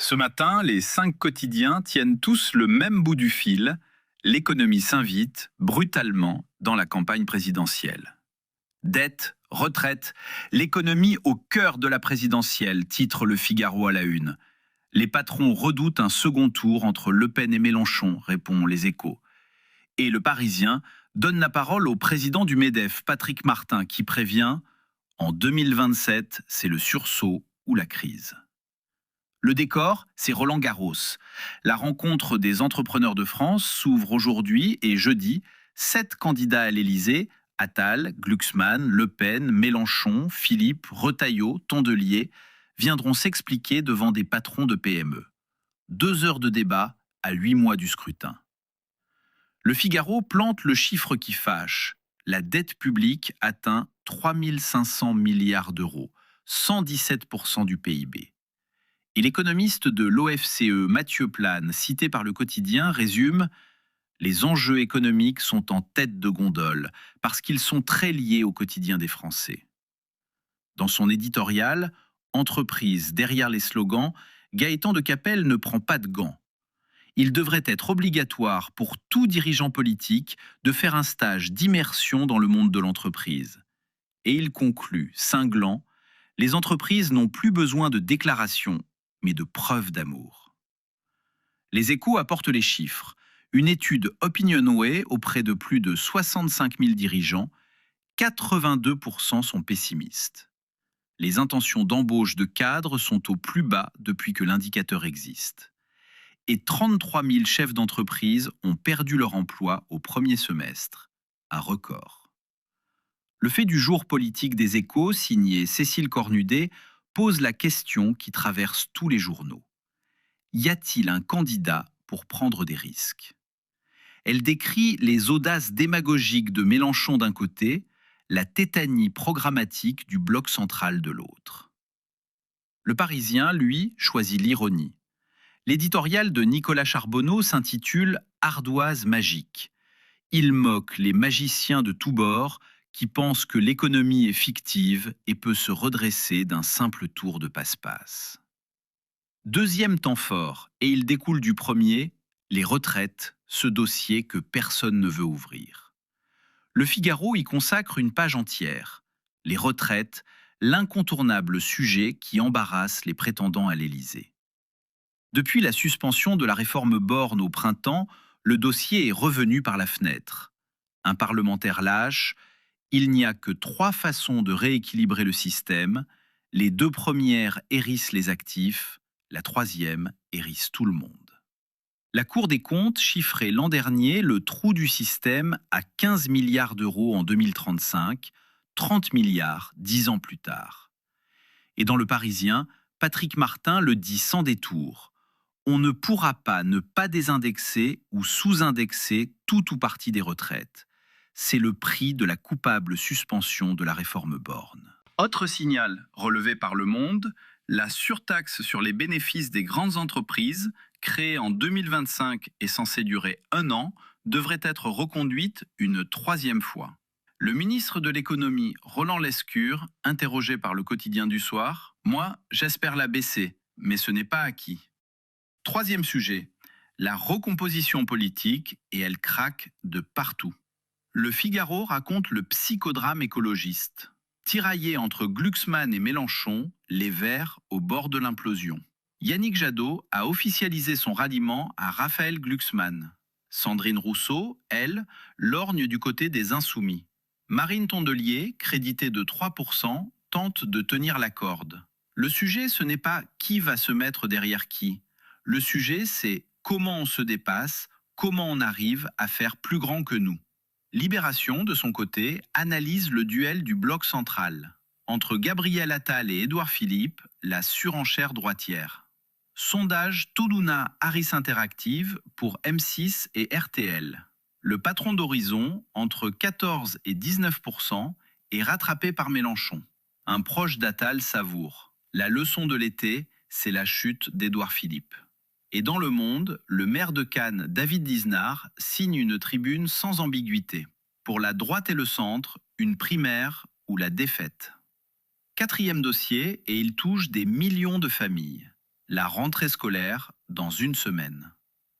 Ce matin, les 5 quotidiens tiennent tous le même bout du fil. L'économie s'invite brutalement dans la campagne présidentielle. Dette, retraite, l'économie au cœur de la présidentielle, titre Le Figaro à la une. Les patrons redoutent un second tour entre Le Pen et Mélenchon, répond Les Échos. Et Le Parisien donne la parole au président du MEDEF, Patrick Martin, qui prévient « En 2027, c'est le sursaut ou la crise ». Le décor, c'est Roland-Garros. La rencontre des entrepreneurs de France s'ouvre aujourd'hui et jeudi. 7 candidats à l'Élysée, Attal, Glucksmann, Le Pen, Mélenchon, Philippe, Retailleau, Tondelier, viendront s'expliquer devant des patrons de PME. 2 heures de débat à 8 mois du scrutin. Le Figaro plante le chiffre qui fâche. La dette publique atteint 3 500 milliards d'euros, 117% du PIB. Et l'économiste de l'OFCE, Mathieu Plane, cité par le quotidien, résume « Les enjeux économiques sont en tête de gondole parce qu'ils sont très liés au quotidien des Français ». Dans son éditorial « Entreprise derrière les slogans », Gaëtan de Capelle ne prend pas de gants. Il devrait être obligatoire pour tout dirigeant politique de faire un stage d'immersion dans le monde de l'entreprise. Et il conclut, cinglant, « Les entreprises n'ont plus besoin de déclarations, mais de preuves d'amour ». Les Échos apportent les chiffres. Une étude Opinionway auprès de plus de 65 000 dirigeants, 82% sont pessimistes. Les intentions d'embauche de cadres sont au plus bas depuis que l'indicateur existe. Et 33 000 chefs d'entreprise ont perdu leur emploi au premier semestre, un record. Le fait du jour politique des Échos, signé Cécile Cornudet, pose la question qui traverse tous les journaux. Y a-t-il un candidat pour prendre des risques ? Elle décrit les audaces démagogiques de Mélenchon d'un côté, la tétanie programmatique du bloc central de l'autre. Le Parisien, lui, choisit l'ironie. L'éditorial de Nicolas Charbonneau s'intitule « Ardoise magique ». Il moque les magiciens de tous bords qui pensent que l'économie est fictive et peut se redresser d'un simple tour de passe-passe. Deuxième temps fort, et il découle du premier, les retraites, ce dossier que personne ne veut ouvrir. Le Figaro y consacre une page entière. Les retraites, l'incontournable sujet qui embarrasse les prétendants à l'Élysée. Depuis la suspension de la réforme Borne au printemps, le dossier est revenu par la fenêtre. Un parlementaire lâche, il n'y a que 3 façons de rééquilibrer le système. Les 2 premières hérissent les actifs, la 3e hérisse tout le monde. La Cour des comptes chiffrait l'an dernier le trou du système à 15 milliards d'euros en 2035, 30 milliards 10 ans plus tard. Et dans Le Parisien, Patrick Martin le dit sans détour. On ne pourra pas ne pas désindexer ou sous-indexer tout ou partie des retraites. C'est le prix de la coupable suspension de la réforme Borne. Autre signal relevé par Le Monde, la surtaxe sur les bénéfices des grandes entreprises, créée en 2025 et censée durer 1 an, devrait être reconduite une 3e fois. Le ministre de l'économie, Roland Lescure, interrogé par le quotidien du soir, « Moi, j'espère la baisser, mais ce n'est pas acquis ». 3e sujet, la recomposition politique et elle craque de partout. Le Figaro raconte le psychodrame écologiste. Tiraillés entre Glucksmann et Mélenchon, les Verts au bord de l'implosion. Yannick Jadot a officialisé son ralliement à Raphaël Glucksmann. Sandrine Rousseau, elle, lorgne du côté des Insoumis. Marine Tondelier, créditée de 3%, tente de tenir la corde. Le sujet, ce n'est pas qui va se mettre derrière qui. Le sujet, c'est comment on se dépasse, comment on arrive à faire plus grand que nous. Libération, de son côté, analyse le duel du bloc central. Entre Gabriel Attal et Édouard Philippe, la surenchère droitière. Sondage Toluna Harris Interactive pour M6 et RTL. Le patron d'Horizon, entre 14 et 19%, est rattrapé par Mélenchon. Un proche d'Attal savoure. La leçon de l'été, c'est la chute d'Édouard Philippe. Et dans Le Monde, le maire de Cannes, David Lisnard, signe une tribune sans ambiguïté. Pour la droite et le centre, une primaire ou la défaite. 4e dossier, et il touche des millions de familles. La rentrée scolaire dans une semaine.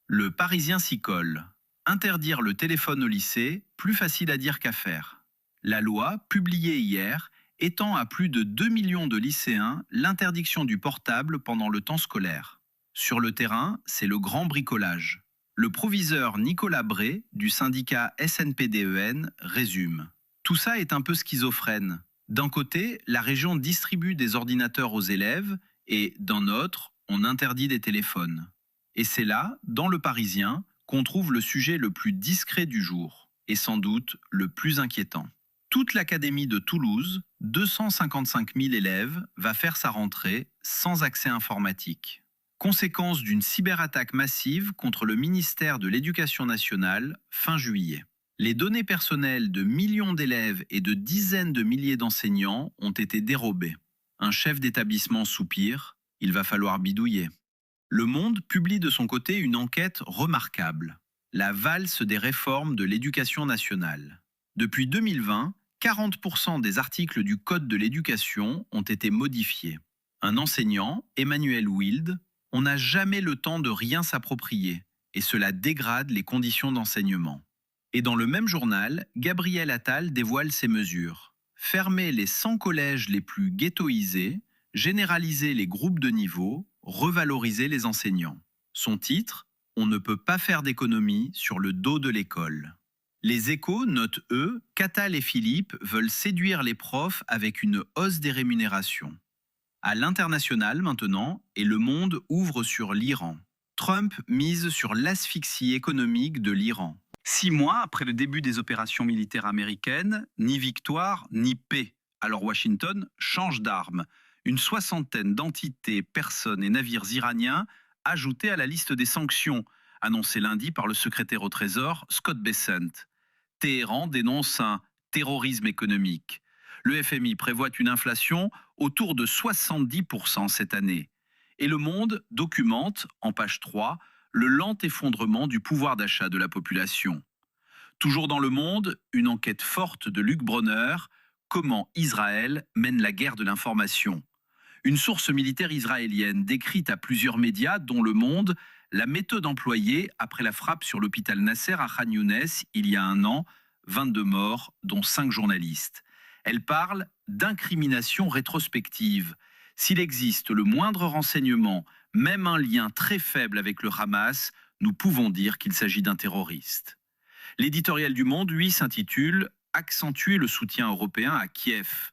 Le Parisien s'y colle. Interdire le téléphone au lycée, plus facile à dire qu'à faire. La loi, publiée hier, étend à plus de 2 millions de lycéens l'interdiction du portable pendant le temps scolaire. Sur le terrain, c'est le grand bricolage. Le proviseur Nicolas Bré, du syndicat SNPDEN, résume. Tout ça est un peu schizophrène. D'un côté, la région distribue des ordinateurs aux élèves et, d'un autre, on interdit des téléphones. Et c'est là, dans le Parisien, qu'on trouve le sujet le plus discret du jour, et sans doute le plus inquiétant. Toute l'académie de Toulouse, 255 000 élèves, va faire sa rentrée sans accès informatique. Conséquence d'une cyberattaque massive contre le ministère de l'Éducation nationale fin juillet. Les données personnelles de millions d'élèves et de dizaines de milliers d'enseignants ont été dérobées. Un chef d'établissement soupire, il va falloir bidouiller. Le Monde publie de son côté une enquête remarquable. La valse des réformes de l'éducation nationale. Depuis 2020, 40% des articles du Code de l'éducation ont été modifiés. Un enseignant, Emmanuel Wild, on n'a jamais le temps de rien s'approprier, et cela dégrade les conditions d'enseignement. Et dans le même journal, Gabriel Attal dévoile ses mesures. Fermer les 100 collèges les plus ghettoisés, généraliser les groupes de niveau, revaloriser les enseignants. Son titre, on ne peut pas faire d'économie sur le dos de l'école. Les Échos notent, eux, qu'Attal et Philippe veulent séduire les profs avec une hausse des rémunérations. À l'international maintenant, et Le Monde ouvre sur l'Iran. Trump mise sur l'asphyxie économique de l'Iran. 6 mois après le début des opérations militaires américaines, ni victoire ni paix. Alors Washington change d'arme. Une soixantaine d'entités, personnes et navires iraniens ajoutés à la liste des sanctions, annoncée lundi par le secrétaire au Trésor Scott Bessent. Téhéran dénonce un terrorisme économique. Le FMI prévoit une inflation autour de 70% cette année. Et Le Monde documente, en page 3, le lent effondrement du pouvoir d'achat de la population. Toujours dans Le Monde, une enquête forte de Luc Bronner, comment Israël mène la guerre de l'information. Une source militaire israélienne décrit à plusieurs médias, dont Le Monde, la méthode employée après la frappe sur l'hôpital Nasser à Khan Younes il y a un an, 22 morts, dont 5 journalistes. Elle parle d'incrimination rétrospective. S'il existe le moindre renseignement, même un lien très faible avec le Hamas, nous pouvons dire qu'il s'agit d'un terroriste. L'éditorial du Monde, lui, s'intitule « Accentuer le soutien européen à Kiev ».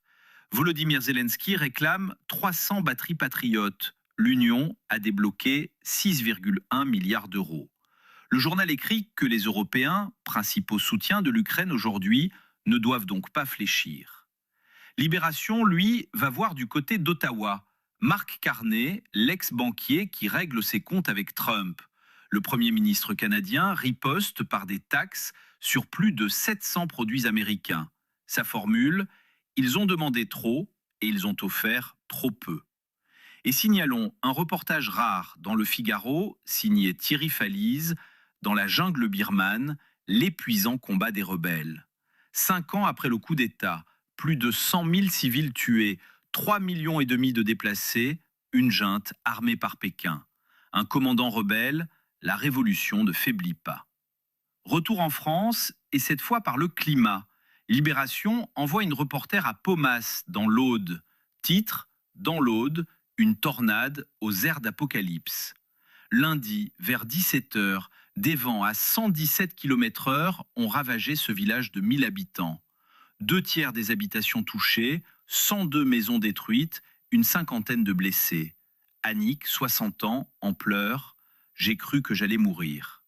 Volodymyr Zelensky réclame 300 batteries patriotes. L'Union a débloqué 6,1 milliards d'euros. Le journal écrit que les Européens, principaux soutiens de l'Ukraine aujourd'hui, ne doivent donc pas fléchir. Libération, lui, va voir du côté d'Ottawa. Mark Carney, l'ex-banquier qui règle ses comptes avec Trump. Le Premier ministre canadien riposte par des taxes sur plus de 700 produits américains. Sa formule, ils ont demandé trop et ils ont offert trop peu. Et signalons un reportage rare dans Le Figaro, signé Thierry Falise, dans la jungle birmane, l'épuisant combat des rebelles. 5 ans après le coup d'État, plus de 100 000 civils tués, 3,5 millions de déplacés, une junte armée par Pékin. Un commandant rebelle, la révolution ne faiblit pas. Retour en France, et cette fois par le climat. Libération envoie une reporter à Paumas, dans l'Aude. Titre, dans l'Aude, une tornade aux airs d'apocalypse. Lundi, vers 17h, des vents à 117 km/h ont ravagé ce village de 1000 habitants. 2 tiers des habitations touchées, 102 maisons détruites, une cinquantaine de blessés. Annick, 60 ans, en pleurs. J'ai cru que j'allais mourir.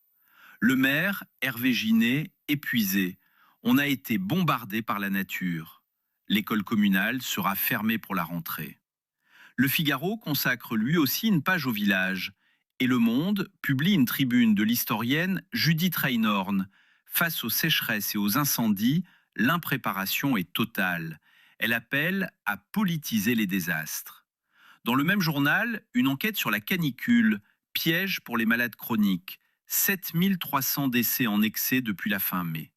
Le maire, Hervé Ginet, épuisé. On a été bombardé par la nature. L'école communale sera fermée pour la rentrée. Le Figaro consacre lui aussi une page au village. Et Le Monde publie une tribune de l'historienne Judith Reinhorn. Face aux sécheresses et aux incendies, l'impréparation est totale. Elle appelle à politiser les désastres. Dans le même journal, une enquête sur la canicule, piège pour les malades chroniques. 7300 décès en excès depuis la fin mai.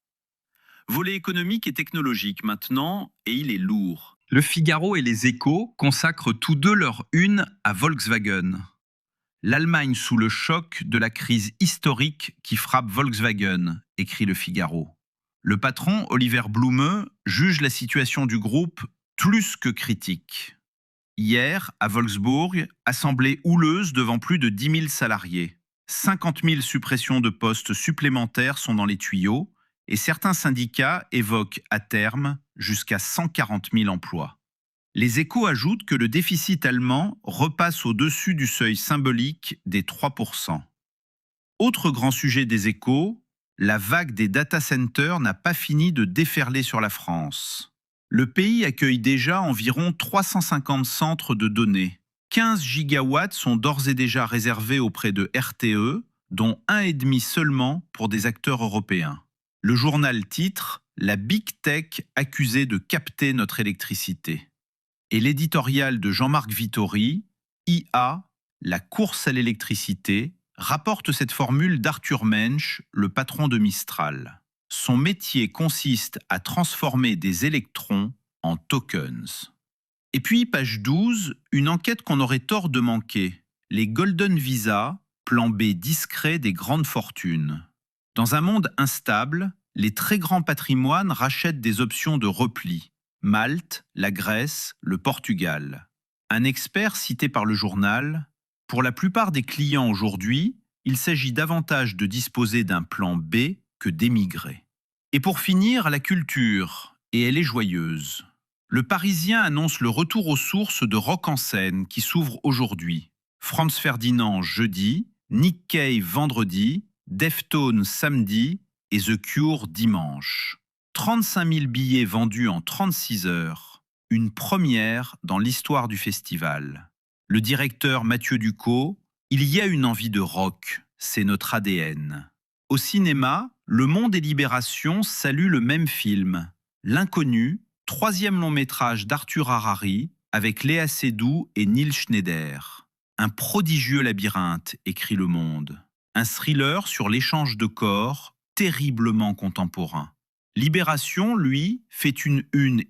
Volet économique et technologique maintenant, et il est lourd. Le Figaro et les Échos consacrent tous deux leur une à Volkswagen. L'Allemagne sous le choc de la crise historique qui frappe Volkswagen, écrit Le Figaro. Le patron, Oliver Blume, juge la situation du groupe plus que critique. Hier, à Wolfsburg, assemblée houleuse devant plus de 10 000 salariés. 50 000 suppressions de postes supplémentaires sont dans les tuyaux et certains syndicats évoquent à terme jusqu'à 140 000 emplois. Les Échos ajoutent que le déficit allemand repasse au-dessus du seuil symbolique des 3%. Autre grand sujet des Échos, la vague des data centers n'a pas fini de déferler sur la France. Le pays accueille déjà environ 350 centres de données. 15 gigawatts sont d'ores et déjà réservés auprès de RTE, dont 1,5 seulement pour des acteurs européens. Le journal titre « La Big Tech accusée de capter notre électricité ». Et l'éditorial de Jean-Marc Vittori, IA, la course à l'électricité, rapporte cette formule d'Arthur Mensch, le patron de Mistral. Son métier consiste à transformer des électrons en tokens. Et puis, page 12, une enquête qu'on aurait tort de manquer. Les Golden Visa, plan B discret des grandes fortunes. Dans un monde instable, les très grands patrimoines rachètent des options de repli. Malte, la Grèce, le Portugal. Un expert cité par le journal, « Pour la plupart des clients aujourd'hui, il s'agit davantage de disposer d'un plan B que d'émigrer. » Et pour finir, la culture, et elle est joyeuse. Le Parisien annonce le retour aux sources de Rock en scène qui s'ouvre aujourd'hui. Franz Ferdinand jeudi, Nick Cave vendredi, Deftones samedi et The Cure dimanche. 35 000 billets vendus en 36 heures, une première dans l'histoire du festival. Le directeur Mathieu Ducot, il y a une envie de rock, c'est notre ADN. Au cinéma, Le Monde et Libération saluent le même film, L'Inconnu, 3e long métrage d'Arthur Harari avec Léa Seydoux et Neil Schneider. Un prodigieux labyrinthe, écrit Le Monde. Un thriller sur l'échange de corps, terriblement contemporain. Libération, lui, fait une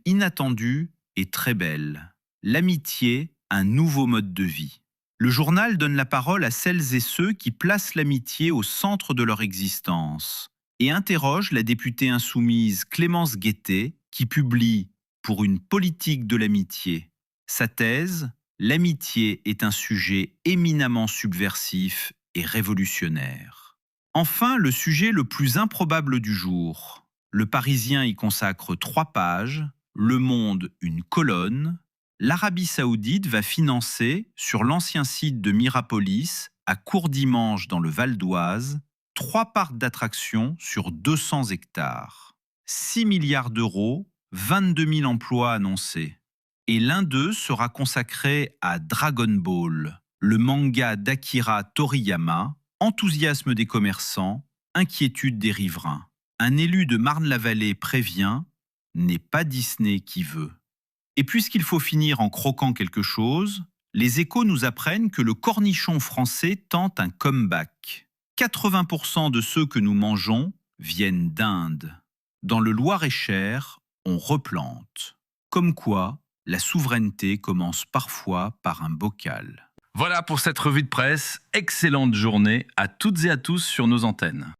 inattendue et très belle. L'amitié, un nouveau mode de vie. Le journal donne la parole à celles et ceux qui placent l'amitié au centre de leur existence et interroge la députée insoumise Clémence Guettet qui publie « Pour une politique de l'amitié ». Sa thèse, l'amitié est un sujet éminemment subversif et révolutionnaire. Enfin, le sujet le plus improbable du jour. Le Parisien y consacre 3 pages, Le Monde une colonne. L'Arabie Saoudite va financer, sur l'ancien site de Mirapolis, à Courdimanche dans le Val d'Oise, 3 parcs d'attractions sur 200 hectares. 6 milliards d'euros, 22 000 emplois annoncés. Et l'un d'eux sera consacré à Dragon Ball, le manga d'Akira Toriyama, enthousiasme des commerçants, inquiétude des riverains. Un élu de Marne-la-Vallée prévient « N'est pas Disney qui veut ». Et puisqu'il faut finir en croquant quelque chose, les Échos nous apprennent que le cornichon français tente un comeback. 80% de ceux que nous mangeons viennent d'Inde. Dans le Loir-et-Cher, on replante. Comme quoi, la souveraineté commence parfois par un bocal. Voilà pour cette revue de presse. Excellente journée à toutes et à tous sur nos antennes.